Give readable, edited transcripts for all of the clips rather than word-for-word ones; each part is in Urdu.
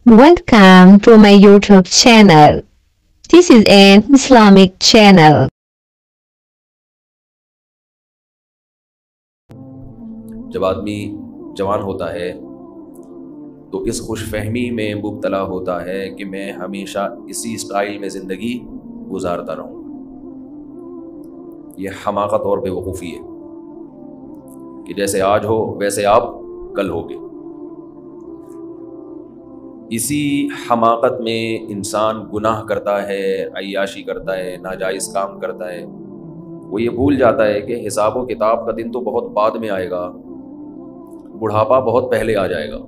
Welcome to my YouTube channel. This is an Islamic channel. جب آدمی جوان ہوتا ہے تو اس خوش فہمی میں مبتلا ہوتا ہے کہ میں ہمیشہ اسی اسٹائل میں زندگی گزارتا رہوں. یہ حماقت اور بے وقوفی ہے کہ جیسے آج ہو ویسے آپ کل ہوگے. اسی حماقت میں انسان گناہ کرتا ہے، عیاشی کرتا ہے، ناجائز کام کرتا ہے. وہ یہ بھول جاتا ہے کہ حساب و کتاب کا دن تو بہت بعد میں آئے گا، بڑھاپا بہت پہلے آ جائے گا.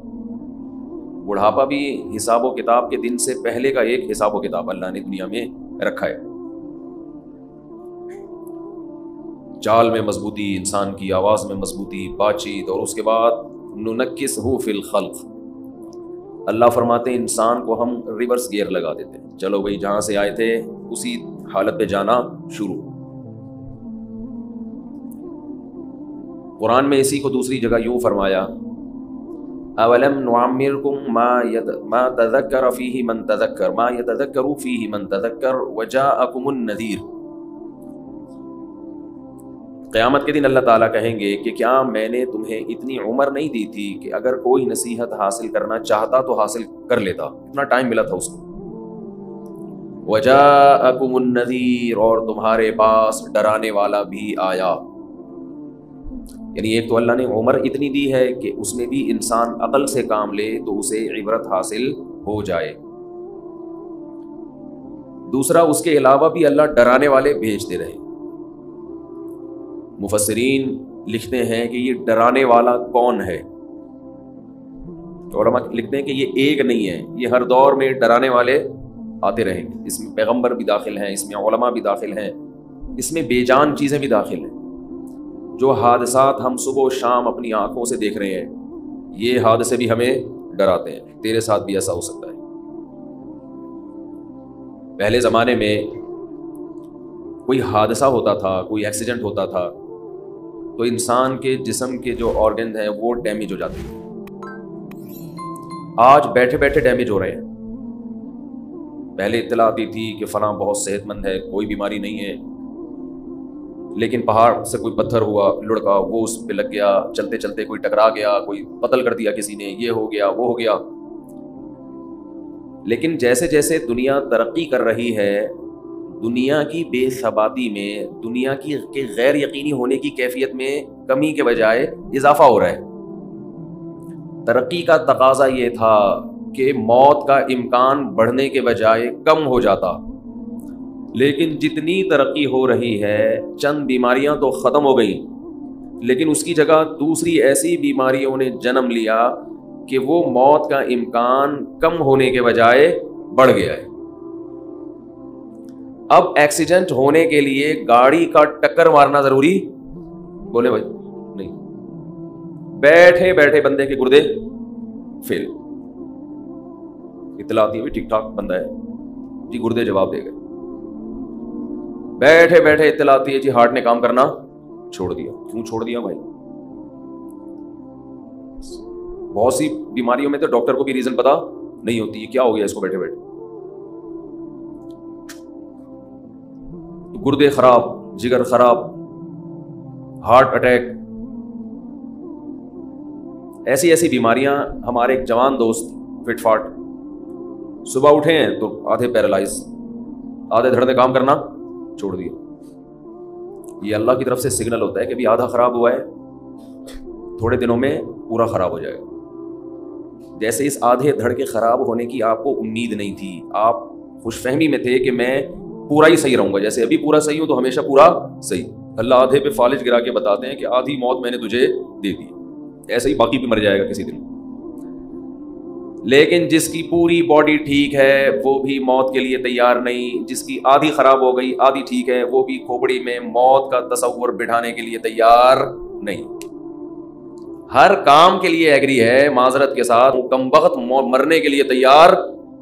بڑھاپا بھی حساب و کتاب کے دن سے پہلے کا ایک حساب و کتاب اللہ نے دنیا میں رکھا ہے. چال میں مضبوطی، انسان کی آواز میں مضبوطی، بات چیت، اور اس کے بعد ننکسہ فی الخلق. اللہ فرماتے ہیں انسان کو ہم ریورس گیئر لگا دیتے ہیں. چلو بھئی جہاں سے آئے تھے اسی حالت پہ جانا شروع. قرآن میں اسی کو دوسری جگہ یوں فرمایا، اولم نعمرکم ما تذکر فیہ من تذکر ما یتذکر فیہ من تذکر وجاءکم النذیر. قیامت کے دن اللہ تعالیٰ کہیں گے کہ کیا میں نے تمہیں اتنی عمر نہیں دی تھی کہ اگر کوئی نصیحت حاصل کرنا چاہتا تو حاصل کر لیتا، اتنا ٹائم ملا تھا اس کو. وجاءکم النذیر، اور تمہارے پاس ڈرانے والا بھی آیا. یعنی ایک تو اللہ نے عمر اتنی دی ہے کہ اس میں بھی انسان عقل سے کام لے تو اسے عبرت حاصل ہو جائے. دوسرا اس کے علاوہ بھی اللہ ڈرانے والے بھیجتے رہے. مفسرین لکھتے ہیں کہ یہ ڈرانے والا کون ہے. علماء لکھتے ہیں کہ یہ ایک نہیں ہے، یہ ہر دور میں ڈرانے والے آتے رہیں گے. اس میں پیغمبر بھی داخل ہیں، اس میں علماء بھی داخل ہیں، اس میں بے جان چیزیں بھی داخل ہیں. جو حادثات ہم صبح و شام اپنی آنکھوں سے دیکھ رہے ہیں، یہ حادثے بھی ہمیں ڈراتے ہیں. تیرے ساتھ بھی ایسا ہو سکتا ہے. پہلے زمانے میں کوئی حادثہ ہوتا تھا، کوئی ایکسیڈنٹ ہوتا تھا تو انسان کے جسم کے جو آرگن ہیں وہ ڈیمیج ہو جاتے ہیں. آج بیٹھے بیٹھے ڈیمیج ہو رہے ہیں. پہلے اطلاع آتی تھی کہ فلاں بہت صحت مند ہے، کوئی بیماری نہیں ہے، لیکن پہاڑ سے کوئی پتھر ہوا لڑکا، وہ اس پہ لگ گیا، چلتے چلتے کوئی ٹکرا گیا، کوئی قتل کر دیا کسی نے، یہ ہو گیا وہ ہو گیا. لیکن جیسے جیسے دنیا ترقی کر رہی ہے، دنیا کی بے ثباتی میں، دنیا کی غیر یقینی ہونے کی کیفیت میں کمی کے بجائے اضافہ ہو رہا ہے. ترقی کا تقاضا یہ تھا کہ موت کا امکان بڑھنے کے بجائے کم ہو جاتا، لیکن جتنی ترقی ہو رہی ہے چند بیماریاں تو ختم ہو گئیں، لیکن اس کی جگہ دوسری ایسی بیماریوں نے جنم لیا کہ وہ موت کا امکان کم ہونے کے بجائے بڑھ گیا ہے. اب ایکسیڈنٹ ہونے کے لیے گاڑی کا ٹکر مارنا ضروری بولے بھائی نہیں، بیٹھے بیٹھے بندے کے گردے فیل. اطلاع آتی ہے ٹھیک ٹھاک بندہ ہے جی، گردے جواب دے گئے. بیٹھے بیٹھے اطلاع آتی ہے جی ہارٹ نے کام کرنا چھوڑ دیا. کیوں چھوڑ دیا بھائی؟ بہت سی بیماریوں میں تو ڈاکٹر کو بھی ریزن پتا نہیں ہوتی ہے کیا ہو گیا اس کو بیٹھے بیٹھے. گردے خراب، جگر خراب، ہارٹ اٹیک، ایسی ایسی بیماریاں. ہمارے ایک جوان دوست فٹ فاٹ، صبح اٹھے ہیں تو آدھے پیرالائز، آدھے دھڑ نے کام کرنا چھوڑ دیا. یہ اللہ کی طرف سے سگنل ہوتا ہے کہ بھی آدھا خراب ہوا ہے، تھوڑے دنوں میں پورا خراب ہو جائے گا. جیسے اس آدھے دھڑ کے خراب ہونے کی آپ کو امید نہیں تھی، آپ خوش فہمی میں تھے کہ میں پورا ہی صحیح رہوں گا، جیسے ابھی پورا صحیح ہوں تو ہمیشہ پورا صحیح. اللہ آدھے پہ فالج گرا کے بتاتے ہیں کہ آدھی موت میں نے تجھے دے دی، ایسے ہی باقی بھی مر جائے گا کسی دن. لیکن جس کی پوری باڈی ٹھیک ہے وہ بھی موت کے لیے تیار نہیں، جس کی آدھی خراب ہو گئی آدھی ٹھیک ہے وہ بھی کھوپڑی میں موت کا تصور بٹھانے کے لیے تیار نہیں. ہر کام کے لیے ایگری ہے، معذرت کے ساتھ کمبخت مرنے کے لیے تیار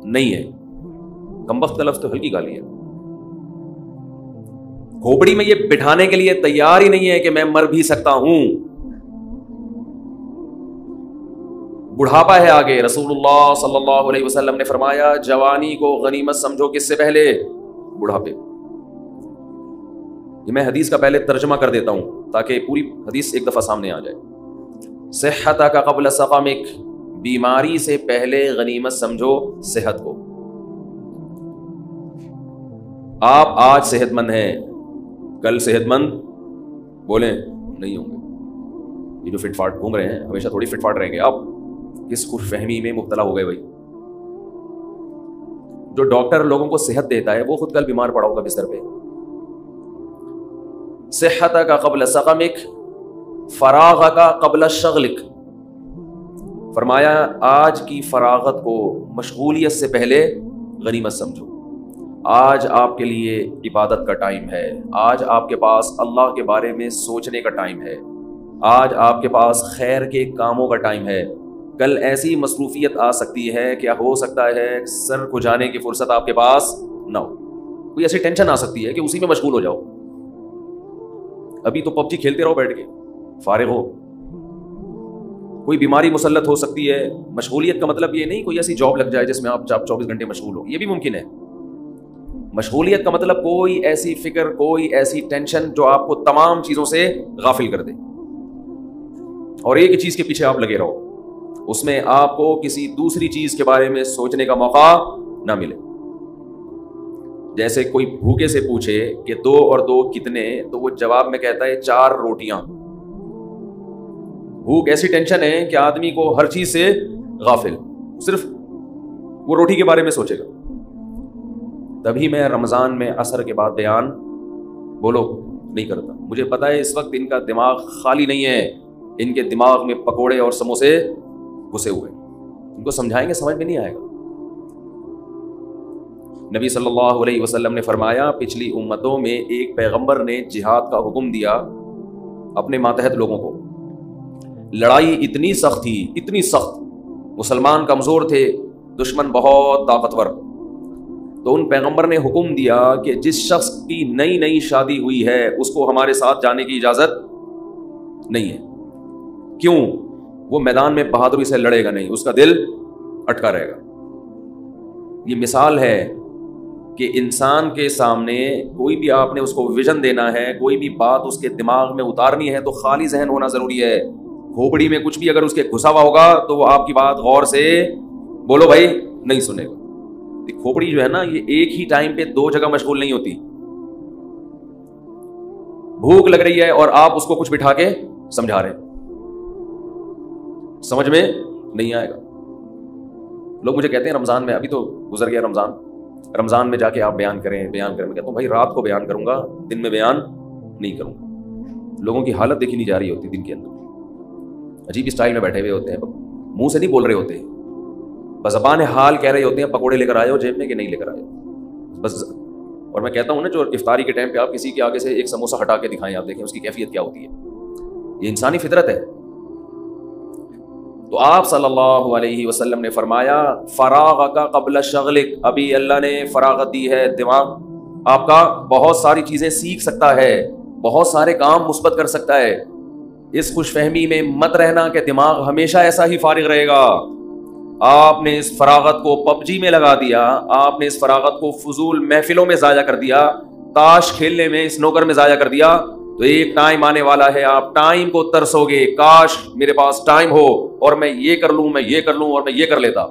نہیں ہے. کمبخت لفظ تو ہلکی گالی ہے. کھوپڑی میں یہ بٹھانے کے لیے تیار ہی نہیں ہے کہ میں مر بھی سکتا ہوں. بڑھاپا ہے آگے. رسول اللہ صلی اللہ علیہ وسلم نے فرمایا جوانی کو غنیمت سمجھو کس سے پہلے؟ بڑھاپے. یہ میں حدیث کا پہلے ترجمہ کر دیتا ہوں تاکہ پوری حدیث ایک دفعہ سامنے آ جائے. صحتک قبل سقمک، بیماری سے پہلے غنیمت سمجھو صحت کو. آپ آج صحت مند ہیں، کل صحت مند بولیں نہیں ہوں گے. یہ جو فٹ فاٹ گھوم رہے ہیں ہمیشہ تھوڑی فٹ فاٹ رہیں گے. آپ کس خوش فہمی میں مبتلا ہو گئے بھائی. جو ڈاکٹر لوگوں کو صحت دیتا ہے وہ خود کل بیمار پڑا ہوگا بستر پہ. صحتک قبل سقمک فراغک قبل شغلک. فرمایا آج کی فراغت کو مشغولیت سے پہلے غنیمت سمجھو. آج آپ کے لیے عبادت کا ٹائم ہے، آج آپ کے پاس اللہ کے بارے میں سوچنے کا ٹائم ہے، آج آپ کے پاس خیر کے کاموں کا ٹائم ہے. کل ایسی مصروفیت آ سکتی ہے کہ ہو سکتا ہے سر کو جانے کی فرصت آپ کے پاس نہ ہو. کوئی ایسی ٹینشن آ سکتی ہے کہ اسی میں مشغول ہو جاؤ. ابھی تو پب جی کھیلتے رہو بیٹھ کے فارغ ہو. کوئی بیماری مسلط ہو سکتی ہے. مشغولیت کا مطلب یہ نہیں کوئی ایسی جاب لگ جائے جس میں آپ 24 گھنٹے مشغول ہو، یہ بھی ممکن ہے. مشغولیت کا مطلب کوئی ایسی فکر، کوئی ایسی ٹینشن جو آپ کو تمام چیزوں سے غافل کر دے اور ایک چیز کے پیچھے آپ لگے رہو، اس میں آپ کو کسی دوسری چیز کے بارے میں سوچنے کا موقع نہ ملے. جیسے کوئی بھوکے سے پوچھے کہ 2 اور 2 کتنے، تو وہ جواب میں کہتا ہے 4 روٹیاں. بھوک ایسی ٹینشن ہے کہ آدمی کو ہر چیز سے غافل، صرف وہ روٹی کے بارے میں سوچے گا. تبھی میں رمضان میں عصر کے بعد بیان بولو نہیں کرتا. مجھے پتا ہے اس وقت ان کا دماغ خالی نہیں ہے، ان کے دماغ میں پکوڑے اور سموسے گھسے ہوئے. ان کو سمجھائیں گے سمجھ میں نہیں آئے گا. نبی صلی اللہ علیہ وسلم نے فرمایا پچھلی امتوں میں ایک پیغمبر نے جہاد کا حکم دیا اپنے ماتحت لوگوں کو. لڑائی اتنی سخت تھی، اتنی سخت، مسلمان کمزور تھے، دشمن بہت طاقتور. تو ان پیغمبر نے حکم دیا کہ جس شخص کی نئی نئی شادی ہوئی ہے اس کو ہمارے ساتھ جانے کی اجازت نہیں ہے. کیوں؟ وہ میدان میں بہادری سے لڑے گا نہیں، اس کا دل اٹکا رہے گا. یہ مثال ہے کہ انسان کے سامنے کوئی بھی آپ نے اس کو ویژن دینا ہے، کوئی بھی بات اس کے دماغ میں اتارنی ہے تو خالی ذہن ہونا ضروری ہے. کھوپڑی میں کچھ بھی اگر اس کے گھسا ہوا ہوگا تو وہ آپ کی بات غور سے بولو بھائی نہیں سنے گا. کھوپڑی جو ہے نا یہ ایک ہی ٹائم پہ 2 جگہ مشغول نہیں ہوتی. بھوک لگ رہی ہے اور آپ اس کو کچھ بٹھا کے سمجھا رہے ہیں، سمجھ میں نہیں آئے گا. لوگ مجھے کہتے ہیں رمضان میں، ابھی تو گزر گیا رمضان میں جا کے آپ بیان کریں. میں کہتا ہوں بھائی رات کو بیان کروں گا، دن میں بیان نہیں کروں گا. لوگوں کی حالت دیکھی نہیں جا رہی ہوتی. دن کے اندر عجیب اسٹائل میں بیٹھے ہوئے ہوتے ہیں، منہ سے نہیں بول رہے ہوتے، بزبان حال کہہ رہے ہوتے ہیں پکوڑے لے کر آئے ہو جیب میں کہ نہیں لے کر آئے ہو بس. اور میں کہتا ہوں نا جو افطاری کے ٹائم پہ آپ کسی کے آگے سے ایک سموسہ ہٹا کے دکھائیں، آپ دیکھیں اس کی کیفیت کیا ہوتی ہے. یہ انسانی فطرت ہے. تو آپ صلی اللہ علیہ وسلم نے فرمایا فراغک قبل شغلک. ابھی اللہ نے فراغت دی ہے، دماغ آپ کا بہت ساری چیزیں سیکھ سکتا ہے، بہت سارے کام مثبت کر سکتا ہے. اس خوش فہمی میں مت رہنا کہ دماغ ہمیشہ ایسا ہی فارغ رہے گا. آپ نے اس فراغت کو پب جی میں لگا دیا، آپ نے اس فراغت کو فضول محفلوں میں ضائع کر دیا، تاش کھیلنے میں، سنوکر میں ضائع کر دیا. تو ایک ٹائم آنے والا ہے آپ ٹائم کو ترسو گے، کاش میرے پاس ٹائم ہو اور میں یہ کر لوں، میں یہ کر لوں اور میں یہ کر لیتا.